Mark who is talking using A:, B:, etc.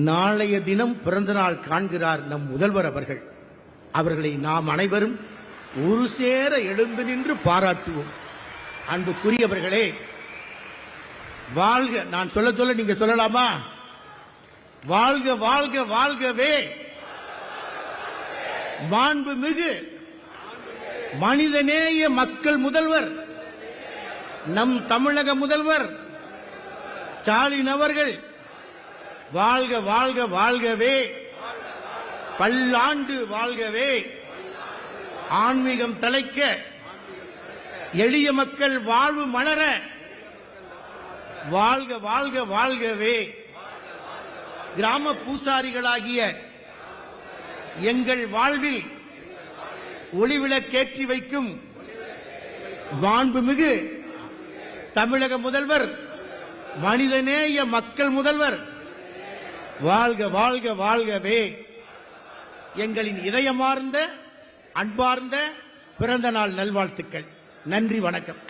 A: நாளைய தினம் பிறந்த நாள் காண்கிறார் நம் முதல்வர் அவர்கள். அவர்களை நாம் அனைவரும் ஒரு சேர எழுந்து நின்று பாராட்டுவோம். அன்புக்குரியவர்களே, வாழ்க. நான் சொல்ல சொல்ல நீங்க சொல்லலாமா? வாழ்க வாழ்க வாழ்கவே மாண்புமிகு மனிதநேய மக்கள் முதல்வர் நம் தமிழக முதல்வர் ஸ்டாலின் அவர்கள் வாழ்க வாழ்க வாழ்கவே, பல்லாண்டு வாழ்கவே, ஆன்மீகம் தலைக்க, எளிய மக்கள் வாழ்வு மலர, வாழ்க வாழ்க வாழ்கவே. கிராம பூசாரிகளாகிய எங்கள் வாழ்வில் ஒளிவிளக்கேற்றி வைக்கும் மாண்புமிகு தமிழக முதல்வர், மனிதநேய மக்கள் முதல்வர் வாழ்க வாழ்க வாழ்கவே. எங்களின் இதயமார்ந்த அன்பார்ந்த பிறந்த நாள் நல்வாழ்த்துக்கள். நன்றி, வணக்கம்.